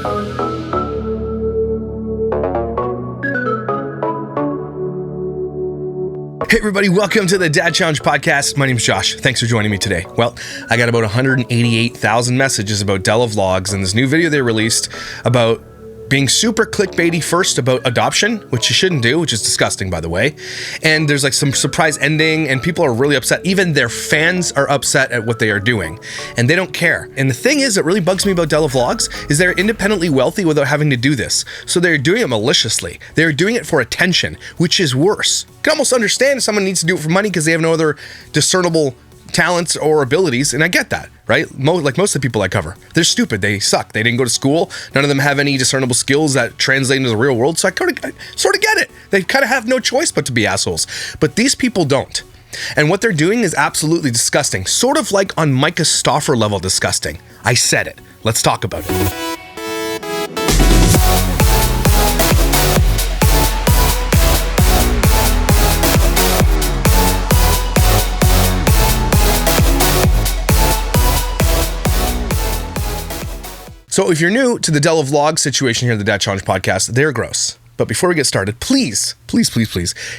Hey everybody, welcome to the Dad Challenge podcast. My name's Josh. Thanks for joining me today. Well, I got about 188,000 messages about Della vlogs and this new video they released about being super clickbaity first about adoption, which you shouldn't do, which is disgusting, by the way. And there's like some surprise ending and people are really upset. Even their fans are upset at what they are doing and they don't care. And the thing is that really bugs me about Della vlogs is they're independently wealthy without having to do this. So they're doing it maliciously. They're doing it for attention, which is worse. You can almost understand if someone needs to do it for money because they have no other discernible talents or abilities, and I get that, right? Like most of the people I cover, they're stupid, they suck, they didn't go to school, none of them have any discernible skills that translate into the real world, so I sort of get it. They kind of have no choice but to be assholes, but these people don't. And what they're doing is absolutely disgusting, sort of like on Micah Stauffer level disgusting. I said it. Let's talk about it. So if you're new to the Della vlog situation here at the Dad Challenge podcast, they're gross. But before we get started, please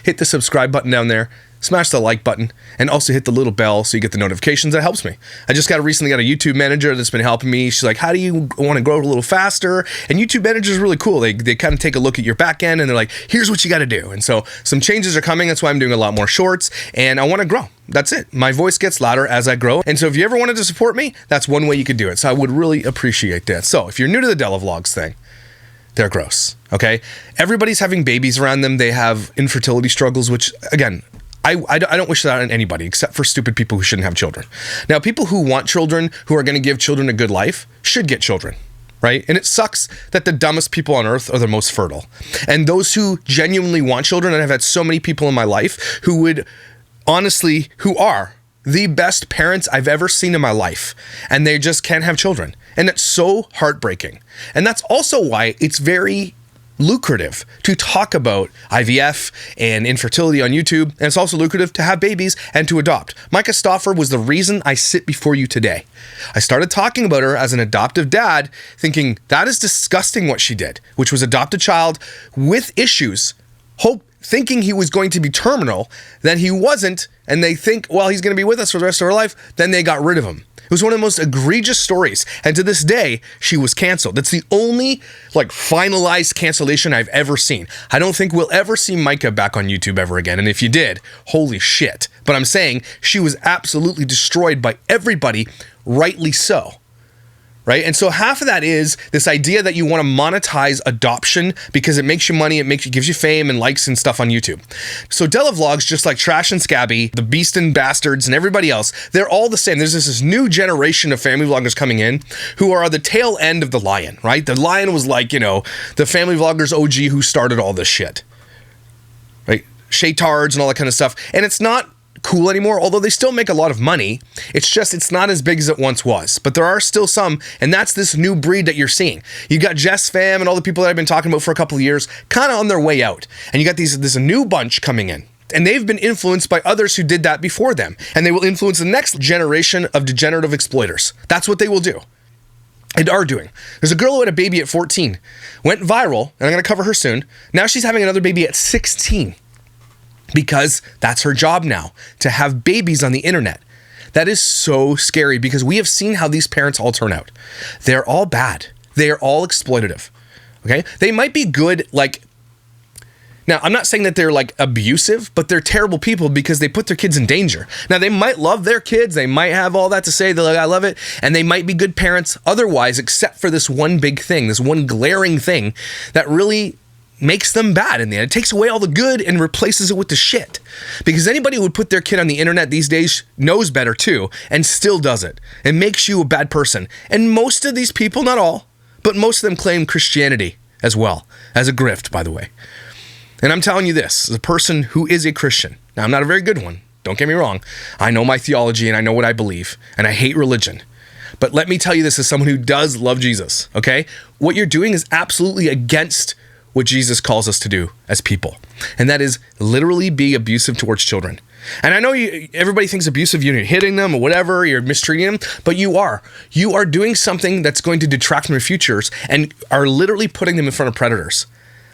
hit the subscribe button down there, smash the like button, and also hit the little bell so you get the notifications. That helps me. I just recently got a YouTube manager that's been helping me. She's like, how do you want to grow a little faster? And YouTube manager is really cool. They kind of take a look at your back end and they're like, here's what you got to do. And so some changes are coming. That's why I'm doing a lot more shorts and I want to grow. That's it. My voice gets louder as I grow. And so if you ever wanted to support me, that's one way you could do it. So I would really appreciate that. So if you're new to the Della vlogs thing, they're gross, okay? Everybody's having babies around them. They have infertility struggles, which, again, I don't wish that on anybody except for stupid people who shouldn't have children. Now, people who want children, who are going to give children a good life, should get children, right? And it sucks that the dumbest people on earth are the most fertile. And those who genuinely want children, and I've had so many people in my life who are the best parents I've ever seen in my life, and they just can't have children. And it's so heartbreaking. And that's also why it's very lucrative to talk about IVF and infertility on YouTube. And it's also lucrative to have babies and to adopt. Micah Stauffer was the reason I sit before you today. I started talking about her as an adoptive dad, thinking that is disgusting what she did, which was adopt a child with issues, thinking he was going to be terminal, then he wasn't, and they think, well, he's going to be with us for the rest of our life, then they got rid of him. It was one of the most egregious stories, and to this day, she was canceled. That's the only, finalized cancellation I've ever seen. I don't think we'll ever see Micah back on YouTube ever again, and if you did, holy shit. But I'm saying she was absolutely destroyed by everybody, rightly so. Right? And so half of that is this idea that you want to monetize adoption because it makes you money, gives you fame and likes and stuff on YouTube. So Della vlogs, just like Trash and Scabby, the Beast and Bastards and everybody else, they're all the same. There's this new generation of family vloggers coming in who are the tail end of the lion, right? The lion was the family vloggers OG who started all this shit, right? Shaytards and all that kind of stuff. And it's not cool anymore, although they still make a lot of money. It's not as big as it once was, but there are still some, and that's this new breed that you're seeing. You got Jess Fam and all the people that I've been talking about for a couple of years kind of on their way out, and you got this new bunch coming in, and they've been influenced by others who did that before them, and they will influence the next generation of degenerative exploiters. That's what they will do and are doing. There's a girl who had a baby at 14, went viral, and I'm going to cover her soon. Now she's having another baby at 16. Because that's her job now, to have babies on the internet. That is so scary because we have seen how these parents all turn out. They're all bad. They are all exploitative. Okay? They might be good, now, I'm not saying that they're abusive, but they're terrible people because they put their kids in danger. Now, they might love their kids. They might have all that to say. They're like, I love it. And they might be good parents otherwise, except for this one big thing, this one glaring thing that really makes them bad in the end. It takes away all the good and replaces it with the shit. Because anybody who would put their kid on the internet these days knows better too, and still does it. It makes you a bad person. And most of these people, not all, but most of them claim Christianity as well, as a grift, by the way. And I'm telling you this, as a person who is a Christian. Now, I'm not a very good one. Don't get me wrong. I know my theology and I know what I believe, and I hate religion. But let me tell you this as someone who does love Jesus, okay? What you're doing is absolutely against what Jesus calls us to do as people. And that is literally be abusive towards children. And I know everybody thinks abusive, you're hitting them or whatever, you're mistreating them, but you are. You are doing something that's going to detract from their futures and are literally putting them in front of predators.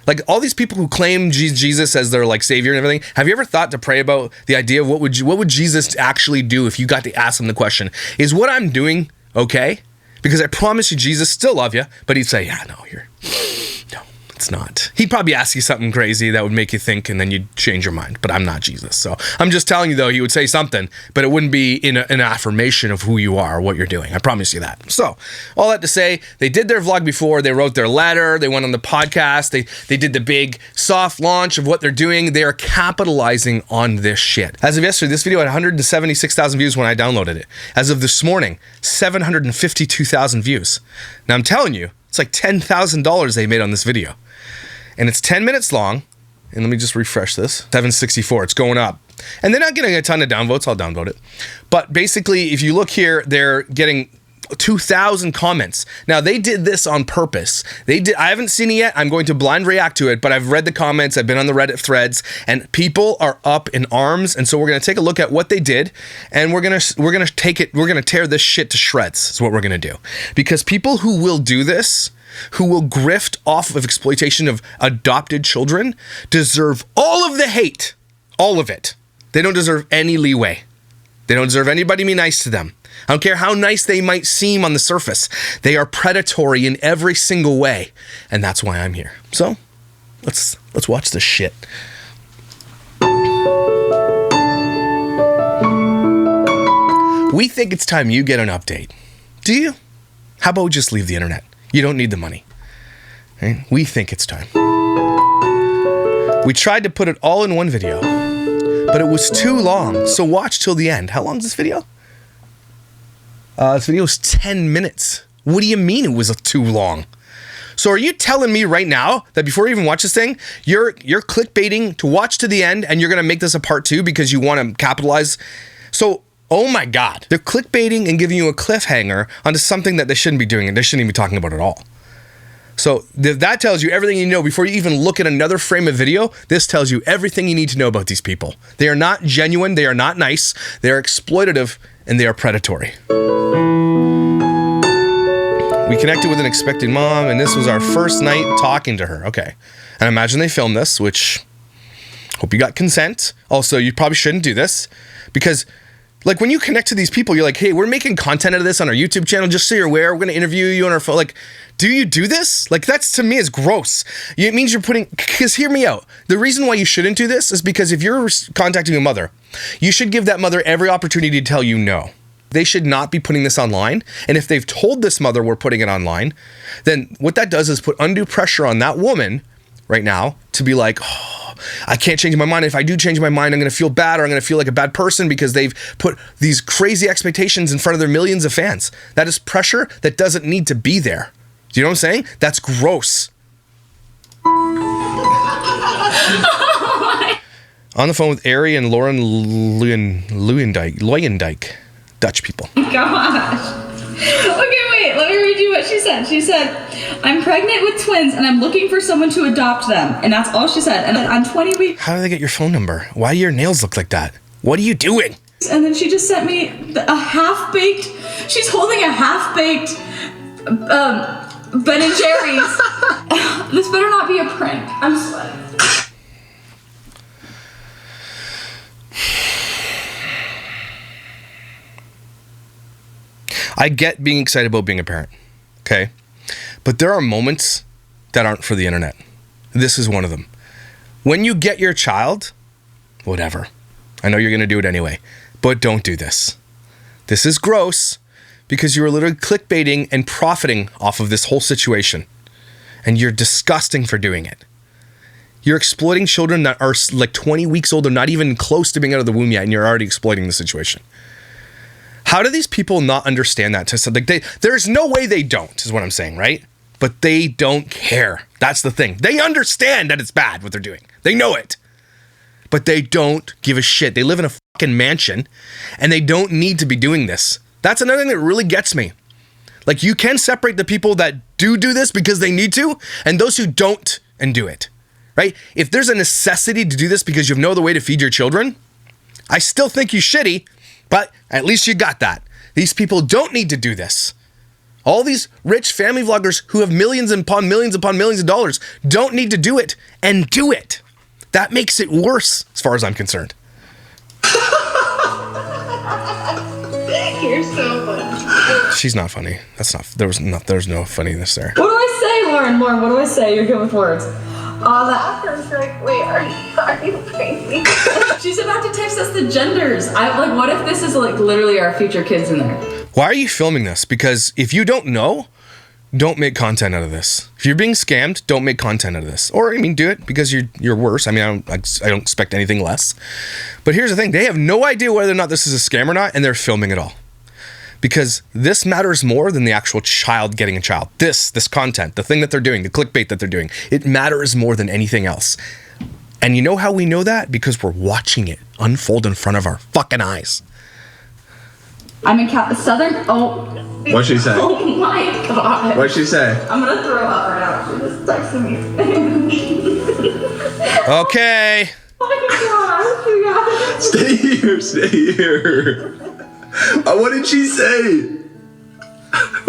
Like all these people who claim Jesus as their like savior and everything, have you ever thought to pray about the idea of what would Jesus actually do if you got to ask him the question, is what I'm doing okay? Because I promise you, Jesus still love you, but he'd say, yeah, no, it's not. He'd probably ask you something crazy that would make you think, and then you'd change your mind. But I'm not Jesus. So I'm just telling you, though, he would say something, but it wouldn't be in an affirmation of who you are or what you're doing. I promise you that. So all that to say, they did their vlog before. They wrote their letter. They went on the podcast. They did the big soft launch of what they're doing. They are capitalizing on this shit. As of yesterday, this video had 176,000 views when I downloaded it. As of this morning, 752,000 views. Now I'm telling you, it's like $10,000 they made on this video. And it's 10 minutes long. And let me just refresh this. 764, it's going up. And they're not getting a ton of downvotes, I'll downvote it. But basically, if you look here, they're getting 2,000 comments. Now, they did this on purpose. I haven't seen it yet. I'm going to blind react to it, but I've read the comments. I've been on the Reddit threads, and people are up in arms. And so we're going to take a look at what they did, and we're going to tear this shit to shreds, is what we're going to do. Because people who will do this, who will grift off of exploitation of adopted children, deserve all of the hate. All of it. They don't deserve any leeway. They don't deserve anybody to be nice to them. I don't care how nice they might seem on the surface. They are predatory in every single way. And that's why I'm here. So, let's watch this shit. We think it's time you get an update. Do you? How about we just leave the internet? You don't need the money. Right? We think it's time. We tried to put it all in one video, but it was too long. So watch till the end. How long is this video? This video is 10 minutes. What do you mean it was too long? So are you telling me right now that before you even watch this thing, you're clickbaiting to watch to the end and you're going to make this a part 2 because you want to capitalize? So, oh my God, they're clickbaiting and giving you a cliffhanger onto something that they shouldn't be doing and they shouldn't even be talking about at all. So that tells you everything you know before you even look at another frame of video. This tells you everything you need to know about these people. They are not genuine. They are not nice. They are exploitative and they are predatory. We connected with an expecting mom and this was our first night talking to her. Okay. And imagine they filmed this, which hope you got consent. Also, you probably shouldn't do this because like when you connect to these people, you're like, hey, we're making content out of this on our YouTube channel, just so you're aware. We're going to interview you on our phone. Like, do you do this? Like, that's to me is gross. It means you're putting, because hear me out. The reason why you shouldn't do this is because if you're contacting a mother, you should give that mother every opportunity to tell you no. They should not be putting this online. And if they've told this mother we're putting it online, then what that does is put undue pressure on that woman right now to be like, oh, I can't change my mind. If I do change my mind, I'm going to feel bad or I'm going to feel like a bad person because they've put these crazy expectations in front of their millions of fans. That is pressure that doesn't need to be there. Do you know what I'm saying? That's gross. On the phone with Ari and Lauren Luyendijk, Dutch people. Gosh. Okay, wait, let me read you what she said. She said, I'm pregnant with twins and I'm looking for someone to adopt them. And that's all she said. And then on 20 weeks. How do they get your phone number? Why do your nails look like that? What are you doing? And then she just sent me a half-baked, she's holding a half-baked Ben and Jerry's. This better not be a prank. I'm sweating. I get being excited about being a parent, okay? But there are moments that aren't for the internet. This is one of them. When you get your child, whatever. I know you're going to do it anyway, but don't do this. This is gross because you are literally clickbaiting and profiting off of this whole situation. And you're disgusting for doing it. You're exploiting children that are like 20 weeks old. They're not even close to being out of the womb yet, and you're already exploiting the situation. How do these people not understand that? There's no way they don't, is what I'm saying, right? But they don't care. That's the thing. They understand that it's bad what they're doing. They know it. But they don't give a shit. They live in a fucking mansion, and they don't need to be doing this. That's another thing that really gets me. Like, you can separate the people that do this because they need to, and those who don't and do it, right? If there's a necessity to do this because you have no other way to feed your children, I still think you shitty, but at least you got that. These people don't need to do this. All these rich family vloggers who have millions upon millions of dollars don't need to do it, and do it. That makes it worse as far as I'm concerned. You're so funny. She's not funny. There's no funniness there. What do I say, Lauren? What do I say? You're good with words. Oh, that was like, wait, are you crazy? She's about to text us the genders. What if this is like literally our future kids in there? Why are you filming this? Because if you don't know, don't make content out of this. If you're being scammed, don't make content out of this. Or, do it because you're worse. I don't expect anything less. But here's the thing. They have no idea whether or not this is a scam or not, and they're filming it all. Because this matters more than the actual child getting a child. This content, the thing that they're doing, the clickbait that they're doing, it matters more than anything else. And you know how we know that? Because we're watching it unfold in front of our fucking eyes. I'm in Southern. Oh. What'd she say? Oh my god. What'd she say? I'm gonna throw up right now. She just texted me. Okay. Oh my god. Stay here. What did she say?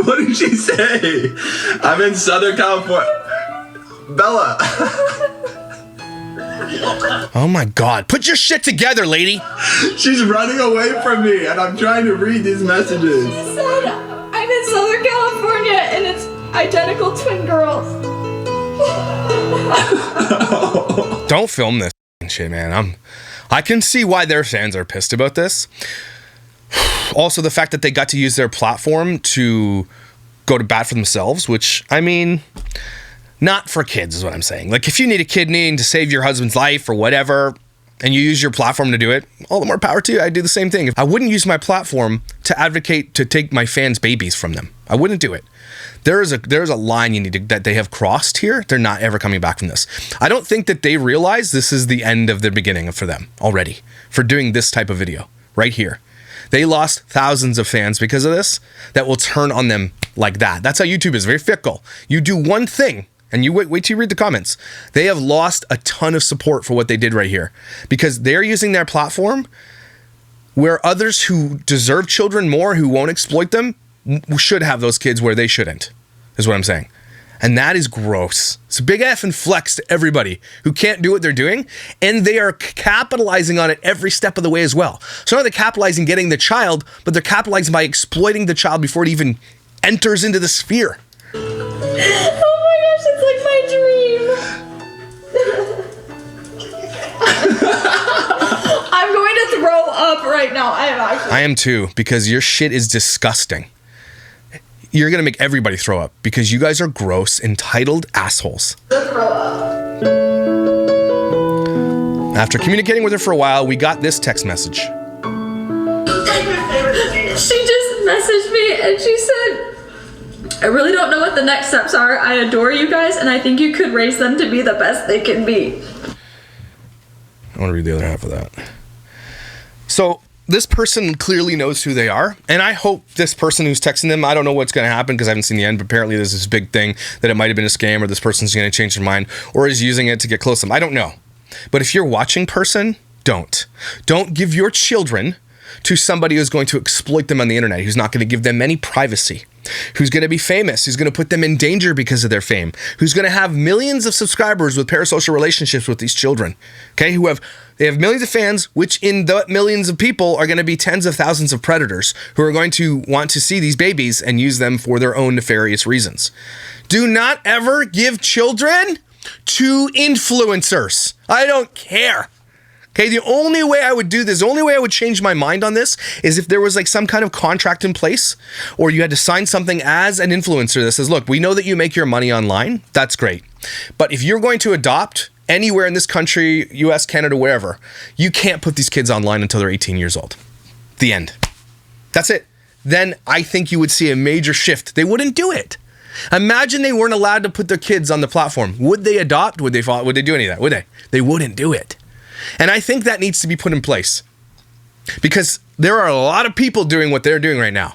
What did she say? I'm in Southern California. Bella. Oh my god. Put your shit together, lady. She's running away from me and I'm trying to read these messages. She said, I'm in Southern California and it's identical twin girls. Don't film this shit, man. I can see why their fans are pissed about this. Also, the fact that they got to use their platform to go to bat for themselves, which, not for kids is what I'm saying. Like, if you need a kidney to save your husband's life or whatever, and you use your platform to do it, all the more power to you. I do the same thing. I wouldn't use my platform to advocate to take my fans' babies from them. I wouldn't do it. There's a line that they have crossed here. They're not ever coming back from this. I don't think that they realize this is the end of the beginning for them already for doing this type of video right here. They lost thousands of fans because of this that will turn on them like that. That's how YouTube is, very fickle. You do one thing and you wait till you read the comments. They have lost a ton of support for what they did right here because they're using their platform where others who deserve children more, who won't exploit them, should have those kids where they shouldn't, is what I'm saying. And that is gross. It's a big F and flex to everybody who can't do what they're doing. And they are capitalizing on it every step of the way as well. So not they're capitalizing getting the child, but they're capitalizing by exploiting the child before it even enters into the sphere. Oh my gosh, it's like my dream. I'm going to throw up right now. I am too, because your shit is disgusting. You're going to make everybody throw up because you guys are gross, entitled assholes. After communicating with her for a while, we got this text message. She just messaged me and she said, I really don't know what the next steps are. I adore you guys and I think you could raise them to be the best they can be. I want to read the other half of that. So this person clearly knows who they are, and I hope this person who's texting them, I don't know what's going to happen because I haven't seen the end, but apparently there's this big thing that it might have been a scam or this person's going to change their mind or is using it to get close to them. I don't know. But if you're watching person, don't give your children to somebody who's going to exploit them on the internet, who's not going to give them any privacy, who's going to be famous, who's going to put them in danger because of their fame, who's going to have millions of subscribers with parasocial relationships with these children, okay, they have millions of fans, which in the millions of people are going to be tens of thousands of predators who are going to want to see these babies and use them for their own nefarious reasons. Do not ever give children to influencers. I don't care. Okay, the only way I would do this, the only way I would change my mind on this is if there was like some kind of contract in place or you had to sign something as an influencer that says, look, we know that you make your money online. That's great. But if you're going to adopt anywhere in this country, US, Canada, wherever, you can't put these kids online until they're 18 years old. The end. That's it. Then I think you would see a major shift. They wouldn't do it. Imagine they weren't allowed to put their kids on the platform. Would they adopt? Would they follow? Would they do any of that? Would they? They wouldn't do it. And I think that needs to be put in place because there are a lot of people doing what they're doing right now.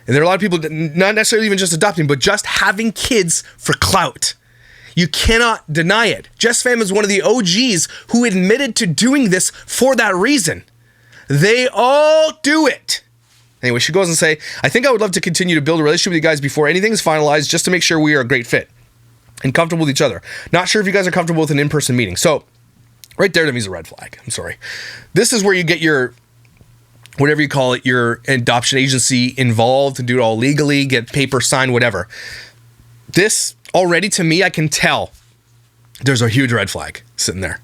And there are a lot of people not necessarily even just adopting, but just having kids for clout. You cannot deny it. Jess Fam is one of the OGs who admitted to doing this for that reason. They all do it. Anyway, she goes and say, I think I would love to continue to build a relationship with you guys before anything is finalized, just to make sure we are a great fit and comfortable with each other. Not sure if you guys are comfortable with an in-person meeting. So right there to me is a red flag. I'm sorry. This is where you get your, whatever you call it, your adoption agency involved and do it all legally, get paper signed, whatever. This already, to me, I can tell there's a huge red flag sitting there.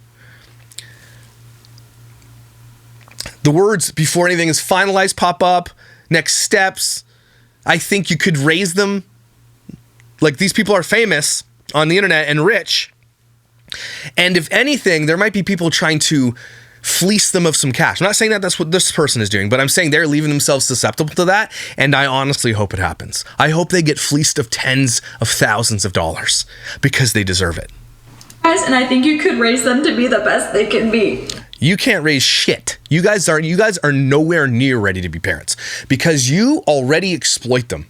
The words before anything is finalized pop up, next steps. I think you could raise them. Like, these people are famous on the internet and rich. And if anything, there might be people trying to fleece them of some cash. I'm not saying that that's what this person is doing, but I'm saying they're leaving themselves susceptible to that. And I honestly hope it happens. I hope they get fleeced of tens of thousands of dollars because they deserve it. Guys, and I think you could raise them to be the best they can be. You can't raise shit. You guys are nowhere near ready to be parents because you already exploit them.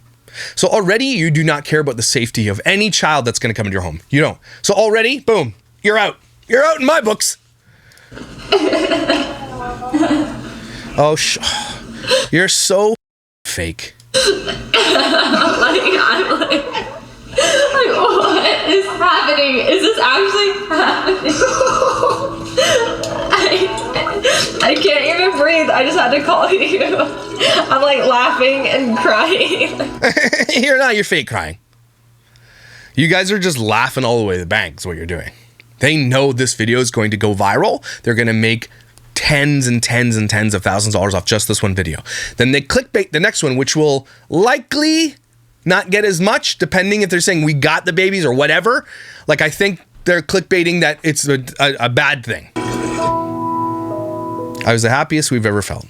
So already you do not care about the safety of any child that's going to come into your home. You don't. So already, boom, you're out. You're out in my books. Oh, you're so fake. I'm like, what is happening? Is this actually happening? I can't even breathe. I just had to call you. I'm like laughing and crying. You're not. You're fake crying. You guys are just laughing all the way to the bank is what you're doing. They know this video is going to go viral. They're going to make tens and tens and tens of thousands of dollars off just this one video. Then they clickbait the next one, which will likely not get as much, depending if they're saying we got the babies or whatever. Like, I think they're clickbaiting that it's a bad thing. I was the happiest we've ever felt.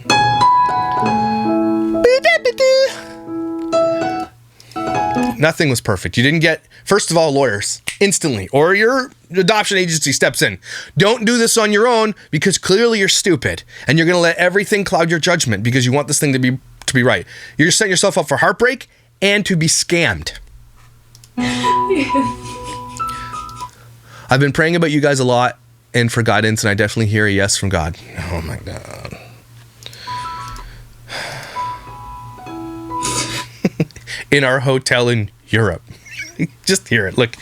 Nothing was perfect. You didn't get, first of all, lawyers instantly, or your adoption agency steps in. Don't do this on your own because clearly you're stupid and you're going to let everything cloud your judgment because you want this thing to be right. You're setting yourself up for heartbreak and to be scammed. I've been praying about you guys a lot and for guidance, and I definitely hear a yes from God. Oh my God. In our hotel in Europe. Just hear it. Look,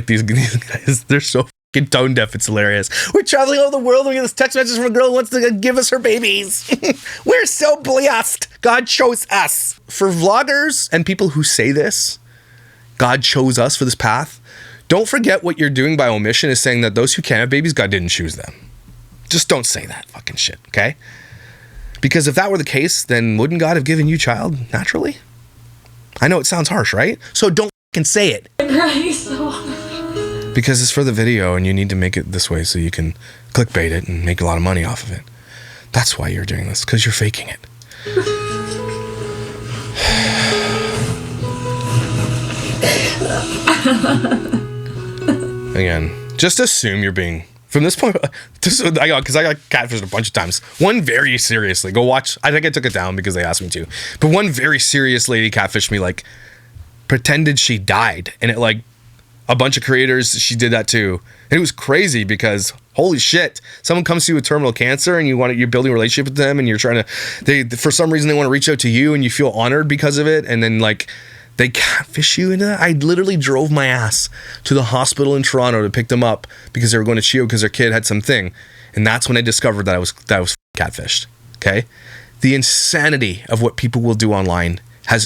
these guys, they're so fucking tone deaf. It's hilarious. We're traveling all over the world. We get this text message from a girl who wants to give us her babies. We're so blessed. God chose us. For vloggers and people who say this, God chose us for this path. Don't forget what you're doing by omission is saying that those who can't have babies, God didn't choose them. Just don't say that fucking shit, okay? Because if that were the case, then wouldn't God have given you child naturally? I know it sounds harsh, right? So don't fucking say it. Because it's for the video and you need to make it this way so you can clickbait it and make a lot of money off of it. That's why you're doing this, because you're faking it. Again, just assume you're being, from this point, because I got catfished a bunch of times. One very seriously, go watch, I think I took it down because they asked me to, but one very serious lady catfished me, like, pretended she died, and it, like, a bunch of creators, she did that too. And it was crazy because, holy shit, someone comes to you with terminal cancer and you're building a relationship with them and you're trying to, for some reason they want to reach out to you and you feel honored because of it, and then, like, they catfish you into that. I literally drove my ass to the hospital in Toronto to pick them up because they were going to Chio because their kid had something. And that's when I discovered that I was catfished. Okay? The insanity of what people will do online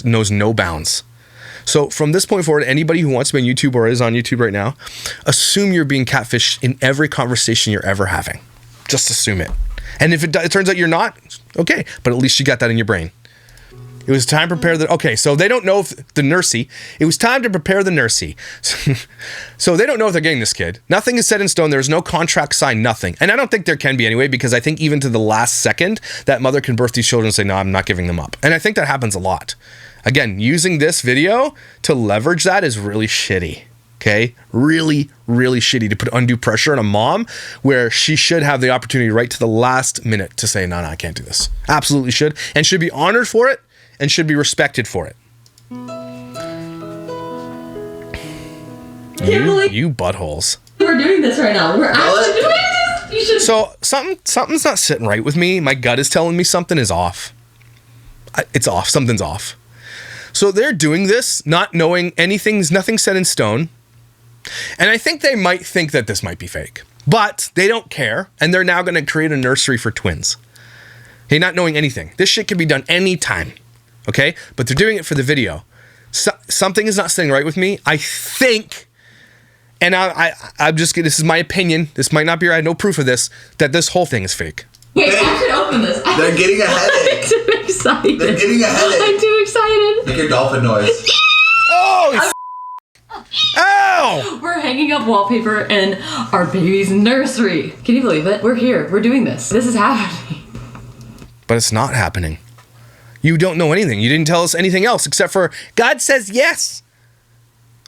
knows no bounds. So from this point forward, anybody who wants to be on YouTube or is on YouTube right now, assume you're being catfished in every conversation you're ever having. Just assume it. And if it turns out you're not, okay, but at least you got that in your brain. It was time to prepare okay, so they don't know if the nursey, it was time to prepare the nursey. So they don't know if they're getting this kid. Nothing is set in stone. There's no contract signed, nothing. And I don't think there can be anyway, because I think even to the last second, that mother can birth these children and say, no, I'm not giving them up. And I think that happens a lot. Again, using this video to leverage that is really shitty. Okay? Really, really shitty to put undue pressure on a mom where she should have the opportunity right to the last minute to say, no, I can't do this. Absolutely should. And should be honored for it. And should be respected for it. Can't believe You buttholes. we're doing this right now. We're actually doing this. You should. So something's not sitting right with me. My gut is telling me something is off. It's off. Something's off. So they're doing this, not knowing nothing set in stone. And I think they might think that this might be fake. But they don't care. And they're now going to create a nursery for twins. Hey, not knowing anything. This shit can be done anytime. Okay? But they're doing it for the video. Something is not sitting right with me. I think, and I'm just, this is my opinion. This might not be right. I have no proof of this, that this whole thing is fake. Wait, I should open this. They're getting a headache. I'm too excited. They're getting a headache. I'm too excited. Make your dolphin noise. Oh! Ow! We're hanging up wallpaper in our baby's nursery. Can you believe it? We're here. We're doing this. This is happening. But it's not happening. You don't know anything. You didn't tell us anything else except for God says yes.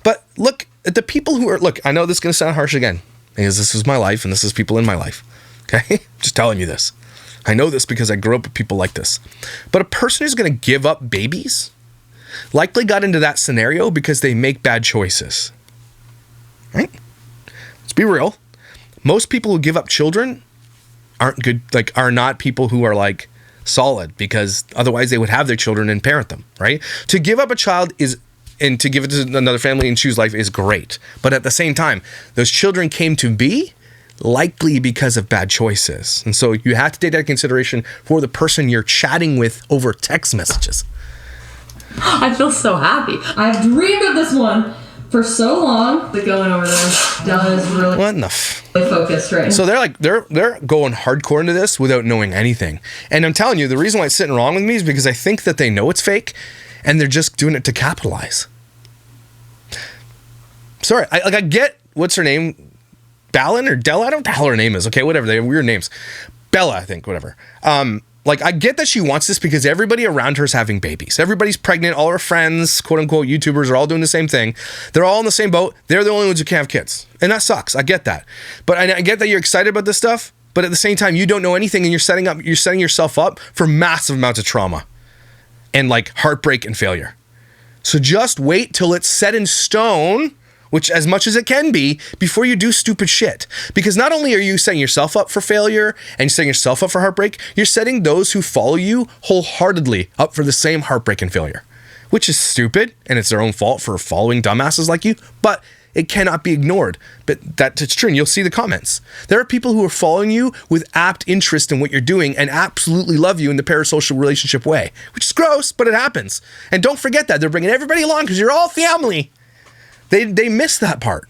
But look at the people who are, look, I know this is going to sound harsh again because this is my life and this is people in my life. Okay? Just telling you this. I know this because I grew up with people like this. But a person who's going to give up babies likely got into that scenario because they make bad choices. Right? Let's be real. Most people who give up children aren't good, like, are not people who are like solid, because otherwise they would have their children and parent them, right? To give up a child is, and to give it to another family and choose life is great. But at the same time, those children came to be likely because of bad choices. And so you have to take that into consideration for the person you're chatting with over text messages. I feel so happy. I've dreamed of this one for so long. They're going over there. Della is really What in the focused right now. So they're like, they're going hardcore into this without knowing anything. And I'm telling you, the reason why it's sitting wrong with me is because I think that they know it's fake and they're just doing it to capitalize. Sorry, I get, what's her name? Ballin or Della? I don't know how her name is. Okay, whatever. They have weird names. Bella, I think, whatever. Like, I get that she wants this because everybody around her is having babies. Everybody's pregnant. All her friends, quote unquote, YouTubers are all doing the same thing. They're all in the same boat. They're the only ones who can't have kids. And that sucks. I get that. But I get that you're excited about this stuff. But at the same time, you don't know anything and you're setting yourself up for massive amounts of trauma and like heartbreak and failure. So just wait till it's set in stone, which as much as it can be, before you do stupid shit. Because not only are you setting yourself up for failure and setting yourself up for heartbreak, you're setting those who follow you wholeheartedly up for the same heartbreak and failure, which is stupid and it's their own fault for following dumbasses like you, but it cannot be ignored. But that's true, and you'll see the comments. There are people who are following you with apt interest in what you're doing and absolutely love you in the parasocial relationship way, which is gross, but it happens. And don't forget that. They're bringing everybody along because you're all family. They missed that part.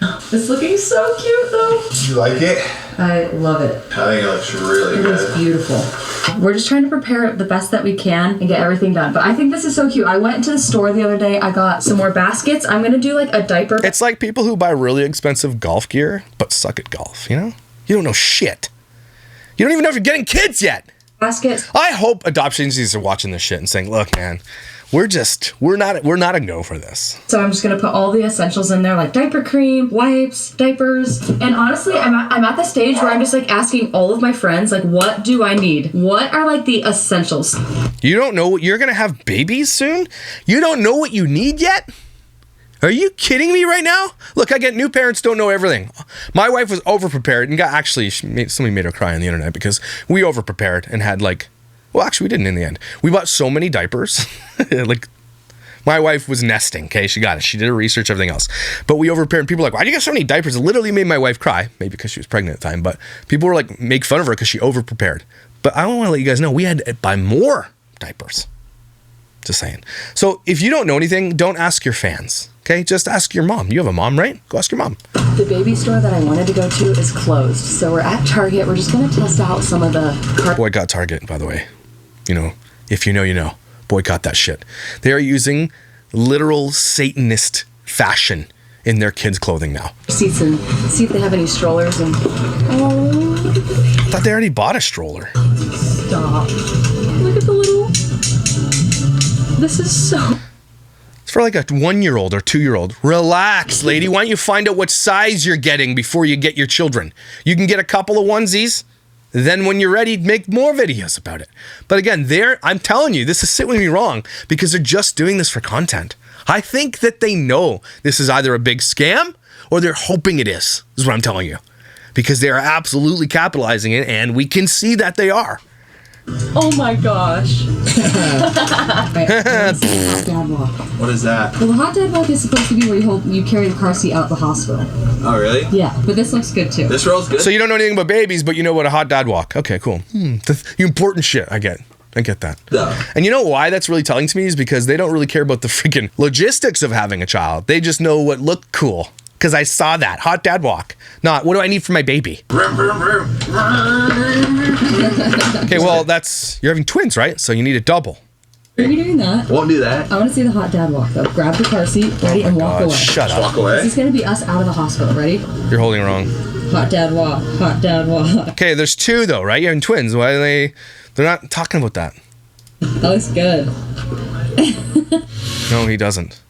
It's looking so cute though. You like it? I love it. I think it looks really It good. is beautiful. We're just trying to prepare it the best that we can and get everything done. But I think this is so cute. I went to the store the other day. I got some more baskets. I'm going to do like a diaper. It's like people who buy really expensive golf gear, but suck at golf, you know? You don't know shit. You don't even know if you're getting kids yet. Baskets. I hope adoption agencies are watching this shit and saying, look, man, we're not a go for this. So I'm just going to put all the essentials in there, like diaper cream, wipes, diapers. And honestly, I'm at the stage where I'm just like asking all of my friends, like, what do I need? What are like the essentials? You don't know you're going to have babies soon? You don't know what you need yet? Are you kidding me right now? Look, I get new parents don't know everything. My wife was over-prepared and somebody made her cry on the internet because we over-prepared and had like, well, actually we didn't in the end. We bought so many diapers. Like, my wife was nesting, okay? She got it. She did her research, everything else. But we over-prepared and people were like, why do you get so many diapers? It literally made my wife cry. Maybe because she was pregnant at the time, but people were like, make fun of her because she over-prepared. But I want to let you guys know, we had to buy more diapers. Just saying. So if you don't know anything, don't ask your fans. Okay, just ask your mom. You have a mom, right? Go ask your mom. The baby store that I wanted to go to is closed. So we're at Target. We're just going to test out some of the Boycott Target, by the way. You know, if you know, you know. Boycott that shit. They are using literal Satanist fashion in their kids' clothing now. seats and see if they have any strollers. And oh, I thought they already bought a stroller. stop. Look at the little... This is so... It's for like a 1-year-old or 2-year-old. Relax, lady. Why don't you find out what size you're getting before you get your children? You can get a couple of onesies. Then when you're ready, make more videos about it. But again, I'm telling you, this is sitting with me wrong because they're just doing this for content. I think that they know this is either a big scam or they're hoping it is what I'm telling you. Because they are absolutely capitalizing it, and we can see that they are. Oh my gosh. Right, hot dad walk. What is that? Well, the hot dad walk is supposed to be where you carry the car seat out the hospital. Oh, really? Yeah, but this looks good too. This roll's good. So you don't know anything about babies, but you know what a hot dad walk. Okay, cool. The important shit. I get that. No. And you know why that's really telling to me is because they don't really care about the freaking logistics of having a child. They just know what looked cool. Because I saw that. Hot dad walk. Not, what do I need for my baby? Okay, well, you're having twins, right? So you need a double. Are you doing that? Won't do that. I want to see the hot dad walk though. Grab the car seat, ready, and walk away. Shut up. Walk away. This is going to be us out of the hospital. Ready? You're holding it wrong. Hot dad walk. Hot dad walk. Okay, there's two though, right? You're having twins. Why are they're not talking about that? That looks good. No, he doesn't.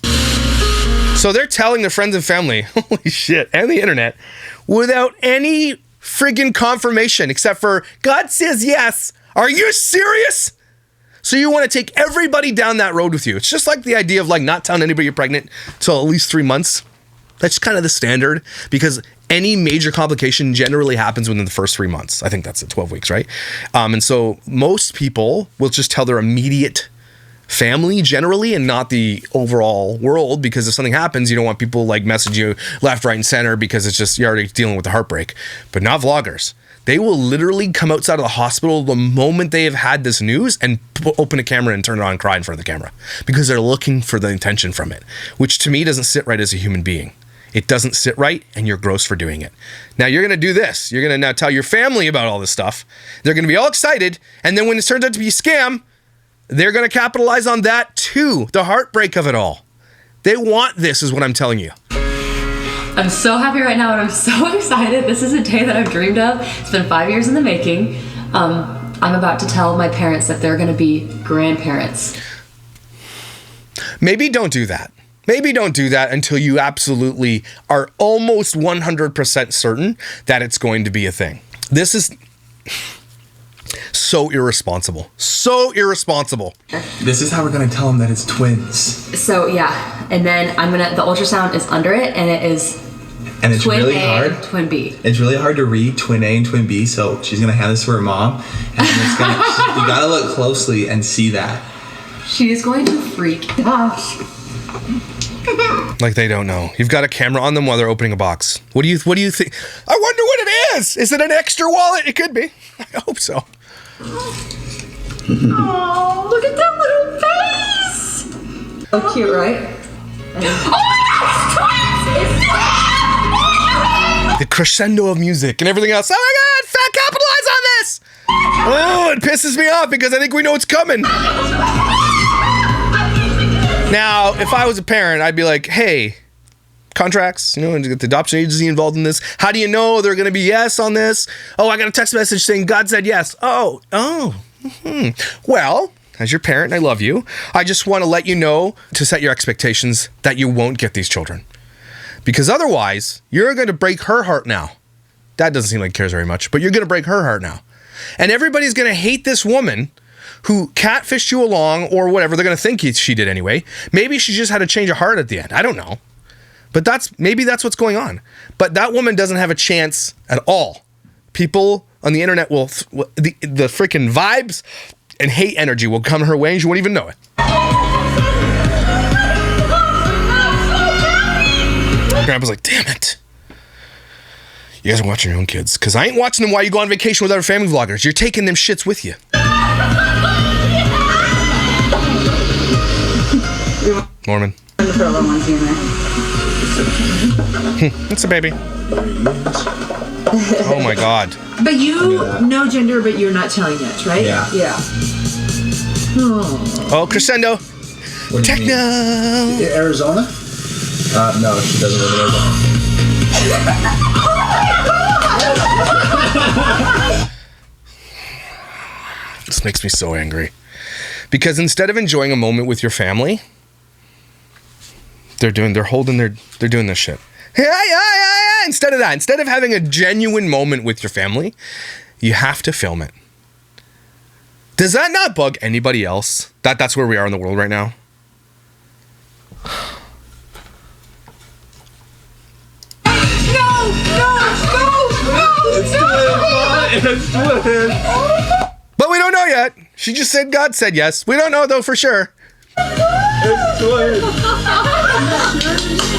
So they're telling their friends and family, holy shit, and the internet, without any friggin' confirmation, except for, God says yes. Are you serious? So you want to take everybody down that road with you. It's just like the idea of like not telling anybody you're pregnant till at least 3 months. That's kind of the standard because any major complication generally happens within the first 3 months. I think that's at 12 weeks, right? And so most people will just tell their immediate family generally and not the overall world, because if something happens, you don't want people like message you left, right, and center because it's just you're already dealing with the heartbreak. But not vloggers. They will literally come outside of the hospital the moment they have had this news and open a camera and turn it on and cry in front of the camera because they're looking for the intention from it, which to me doesn't sit right as a human being. It doesn't sit right, and you're gross for doing it. Now you're gonna do this. You're gonna now tell your family about all this stuff. They're gonna be all excited, and then when it turns out to be a scam, they're going to capitalize on that too. The heartbreak of it all. They want this, is what I'm telling you. I'm so happy right now and I'm so excited. This is a day that I've dreamed of. It's been 5 years in the making. I'm about to tell my parents that they're going to be grandparents. Maybe don't do that. Maybe don't do that until you absolutely are almost 100% certain that it's going to be a thing. This is so irresponsible. So irresponsible. This is how we're gonna tell them that it's twins. So yeah, and then the ultrasound is under it, and it is And it's twin really A hard. and twin B. It's really hard to read twin A and twin B, so she's gonna hand this to her mom, and it's gonna, you gotta look closely and see that. She is going to freak out. Like they don't know. You've got a camera on them while they're opening a box. What do you think? I wonder what it is. Is it an extra wallet? It could be. I hope so. Oh, look at that little face! So cute, right? Oh my gosh, The crescendo of music and everything else. Oh my God, fat capitalize on this. Oh, it pisses me off because I think we know what's coming. Now, if I was a parent, I'd be like, hey, contracts, and get the adoption agency involved in this. How do you know they're going to be yes on this? Oh, I got a text message saying God said yes. Oh. Well, as your parent, and I love you, I just want to let you know to set your expectations that you won't get these children. Because otherwise, you're going to break her heart now. That doesn't seem like he cares very much, but you're going to break her heart now. And everybody's going to hate this woman who catfished you along or whatever. They're going to think she did anyway. Maybe she just had a change of heart at the end. I don't know. But maybe that's what's going on. But that woman doesn't have a chance at all. People on the internet will, the freaking vibes and hate energy will come her way and she won't even know it. Grandpa's like, damn it. You guys are watching your own kids. Because I ain't watching them while you go on vacation with other family vloggers. You're taking them shits with you. Mormon. It's a baby. Oh my God. But you know gender, but you're not telling it, right? Yeah. Yeah. Oh, crescendo. Techno. Arizona? No, she doesn't live in Arizona. This makes me so angry. Because instead of enjoying a moment with your family, they're doing this shit. Yeah. Instead of that, instead of having a genuine moment with your family, you have to film it. Does that not bug anybody else? That's where we are in the world right now. But we don't know yet. She just said God said yes. We don't know though for sure. It's twins.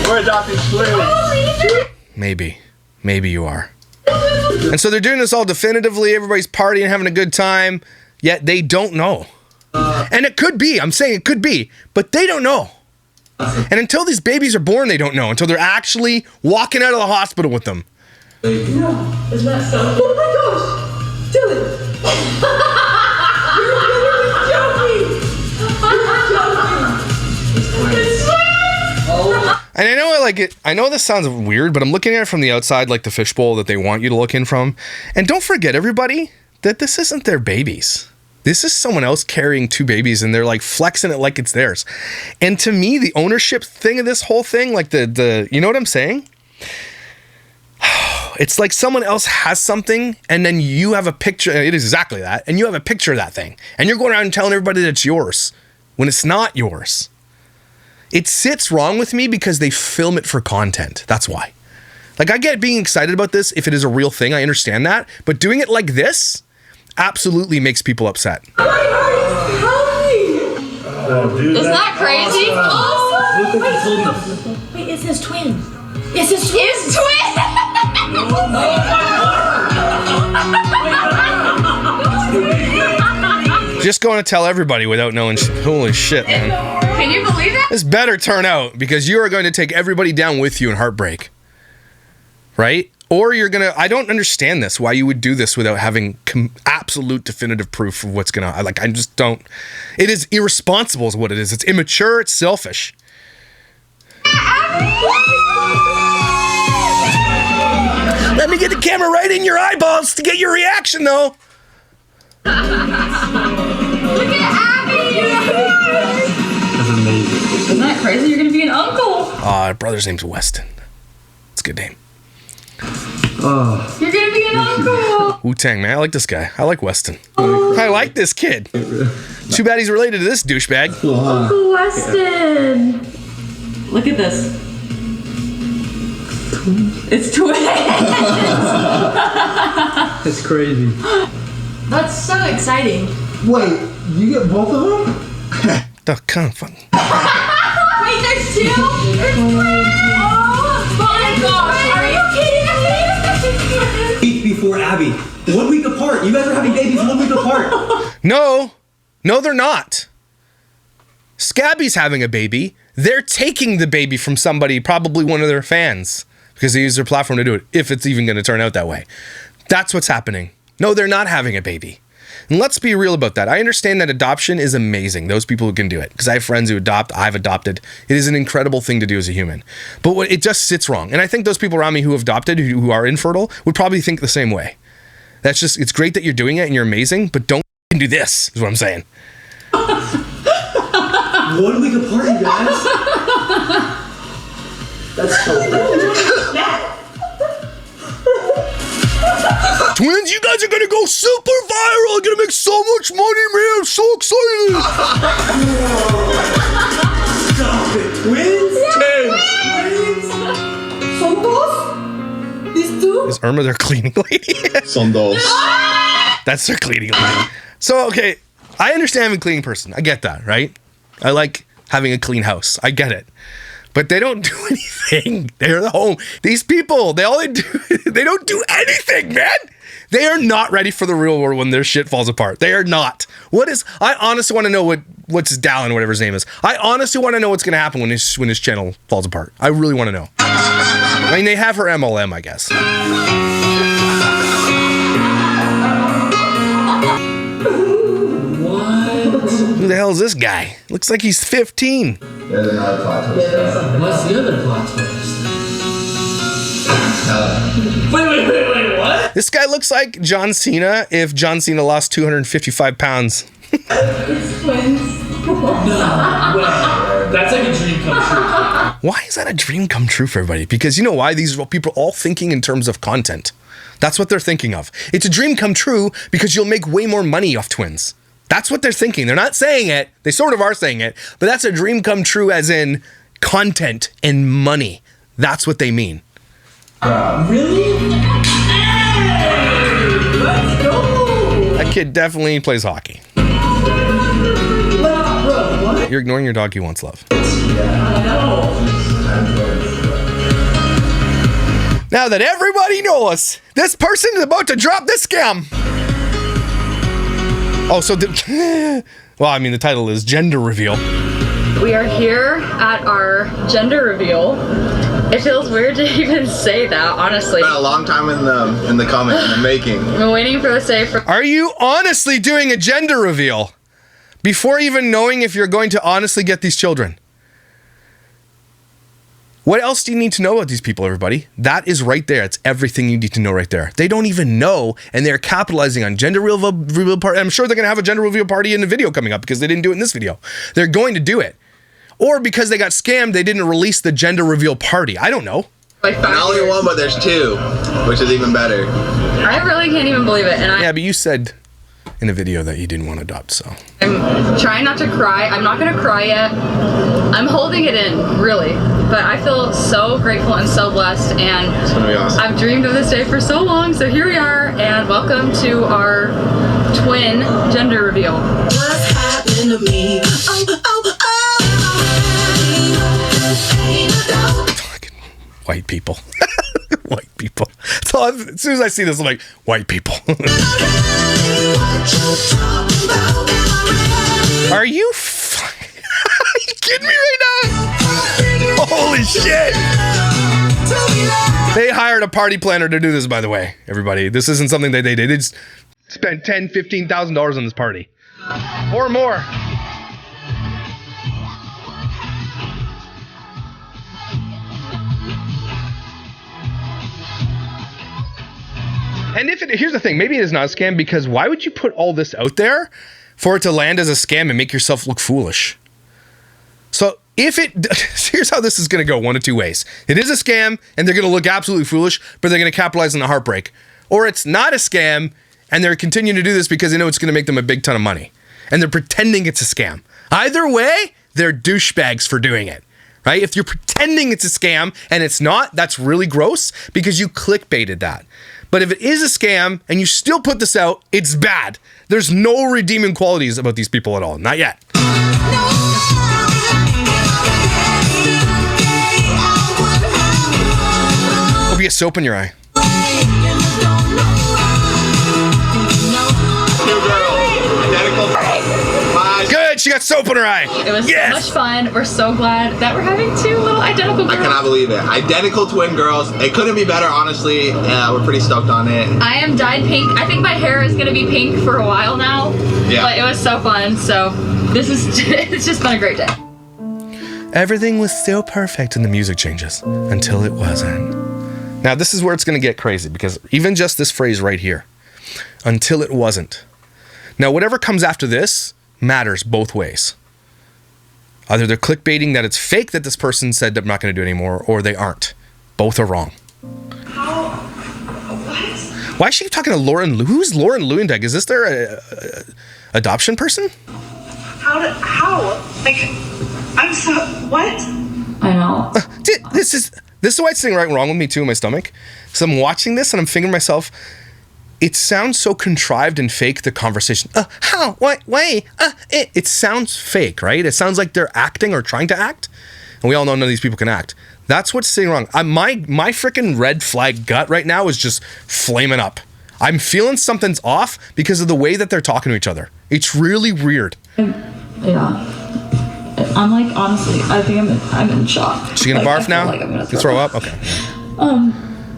We're adopting twins. Maybe. Maybe you are. And so they're doing this all definitively. Everybody's partying, having a good time. Yet they don't know. And it could be. I'm saying it could be. But they don't know. And until these babies are born, they don't know. Until they're actually walking out of the hospital with them. Isn't that so? Oh my gosh! Dylan! And I know I know this sounds weird, but I'm looking at it from the outside like the fishbowl that they want you to look in from. And don't forget, everybody, that this isn't their babies. This is someone else carrying two babies and they're like flexing it like it's theirs. And to me, the ownership thing of this whole thing, like the you know what I'm saying? It's like someone else has something and then you have a picture. It is exactly that. And you have a picture of that thing. And you're going around and telling everybody that it's yours when it's not yours. It sits wrong with me because they film it for content. That's why. Like, I get being excited about this if it is a real thing. I understand that. But doing it like this absolutely makes people upset. Oh, dude, Isn't that crazy? Oh, Wait, it says twin. It says twin. it's twins! Just going to tell everybody without knowing. Holy shit, man. Can you believe it? This better turn out because you are going to take everybody down with you in heartbreak. Right? Or you're going to... I don't understand this, why you would do this without having absolute definitive proof of what's going to... Like, I just don't... It is irresponsible is what it is. It's immature. It's selfish. Let me get the camera right in your eyeballs to get your reaction, though. Look at Abby! That's amazing. Isn't that crazy? You're gonna be an uncle. Her brother's name's Weston. It's a good name. You're gonna be an uncle. Wu-Tang, man. I like this guy. I like Weston. I like this kid. Too bad he's related to this douchebag. Uncle Weston. Look at this. It's twins. That's crazy. That's so exciting. Wait, you get both of them? Oh, kind of fun. Wait, there's two? There's twins! Oh my gosh, are you kidding me? Week before Abby. 1 week apart. You guys are having babies 1 week apart. No, they're not. Scabby's having a baby. They're taking the baby from somebody, probably one of their fans, because they use their platform to do it, if it's even going to turn out that way. That's what's happening. No, they're not having a baby. And let's be real about that. I understand that adoption is amazing. Those people who can do it. Because I have friends who adopt. I've adopted. It is an incredible thing to do as a human. But it just sits wrong. And I think those people around me who have adopted, who are infertile, would probably think the same way. That's just, it's great that you're doing it and you're amazing, but don't do this, is what I'm saying. 1 week apart, you guys. That's so cool. Twins, you guys are gonna go super viral. I'm gonna make so much money, man. I'm so excited. Stop it. Twins? These two? Is Irma their cleaning lady? Some dolls. That's their cleaning lady. So, okay, I understand having a cleaning person. I get that, right? I like having a clean house. I get it. But they don't do anything. They're at home. These people, they don't do anything, man. They are not ready for the real world when their shit falls apart. They are not. I honestly want to know what's Dalla, whatever his name is. I honestly want to know what's going to happen when his channel falls apart. I really want to know. I mean, they have her MLM, I guess. Who the hell is this guy? Looks like he's 15. There's another plot twist. What's the other plot twist? Wait, what? This guy looks like John Cena if John Cena lost 255 pounds. It's twins. That's like a dream come true. Why is that a dream come true for everybody? Because you know why? These people are all thinking in terms of content. That's what they're thinking of. It's a dream come true because you'll make way more money off twins. That's what they're thinking. They're not saying it. They sort of are saying it, but that's a dream come true as in content and money. That's what they mean. Really? Hey, let's go. That kid definitely plays hockey. Bro, what? You're ignoring your dog. He wants love. Now that everybody knows, this person is about to drop this scam. Oh, so well, I mean, the title is Gender Reveal. We are here at our gender reveal. It feels weird to even say that, honestly. Been a long time in the comment in the making. I've been waiting for this day for. Are you honestly doing a gender reveal before even knowing if you're going to honestly get these children? What else do you need to know about these people, everybody? That is right there. It's everything you need to know right there. They don't even know, and they're capitalizing on gender reveal party. I'm sure they're going to have a gender reveal party in the video coming up because they didn't do it in this video. They're going to do it. Or because they got scammed, they didn't release the gender reveal party. I don't know. Like Not only one, but there's two, which is even better. I really can't even believe it, and Yeah, but you said in a video that you didn't want to adopt, so. I'm trying not to cry. I'm not gonna cry yet. I'm holding it in, really. But I feel so grateful and so blessed, and It's gonna be awesome. I've dreamed of this day for so long, so here we are, and welcome to our twin gender reveal. What's happened to me? Fucking white people. White people. So as soon as I see this, I'm like, white people. Are you kidding me right now? Holy shit! They hired a party planner to do this, by the way, everybody. This isn't something that they did. They just spent $10,000, $15,000 on this party. Or more. And here's the thing, maybe it is not a scam, because why would you put all this out there for it to land as a scam and make yourself look foolish? So here's how this is going to go one of two ways. It is a scam and they're going to look absolutely foolish, but they're going to capitalize on the heartbreak. Or it's not a scam and they're continuing to do this because they know it's going to make them a big ton of money. And they're pretending it's a scam. Either way, they're douchebags for doing it. Right? If you're pretending it's a scam and it's not, that's really gross because you clickbaited that. But if it is a scam and you still put this out, it's bad. There's no redeeming qualities about these people at all. Not yet. Hope you get soap in your eye. Good, she got soap in her eye. It was so much fun. We're so glad that we're having two little identical girls. I cannot believe it. Identical twin girls. It couldn't be better, honestly. We're pretty stoked on it. I am dyed pink. I think my hair is going to be pink for a while now. Yeah. But it was so fun. So it's just been a great day. Everything was so perfect and the music changes until it wasn't. Now this is where it's going to get crazy because even just this phrase right here, until it wasn't. Now whatever comes after this matters both ways. Either they're clickbaiting that it's fake that this person said they're not going to do it anymore, or they aren't. Both are wrong. How? What? Why is she talking to Lauren? Who's Lauren Luyendijk? Is this their adoption person? How? Like, I'm so, what? I know. This is why it's sitting right wrong with me too in my stomach. So I'm watching this and I'm thinking to myself, it sounds so contrived and fake, the conversation. How? What? Wait. It sounds fake, right? It sounds like they're acting or trying to act. And we all know none of these people can act. That's what's sitting wrong. My freaking red flag gut right now is just flaming up. I'm feeling something's off because of the way that they're talking to each other. It's really weird. Yeah. I'm like, honestly, I think I'm in shock. She gonna barf now? Like I'm gonna throw up? Okay.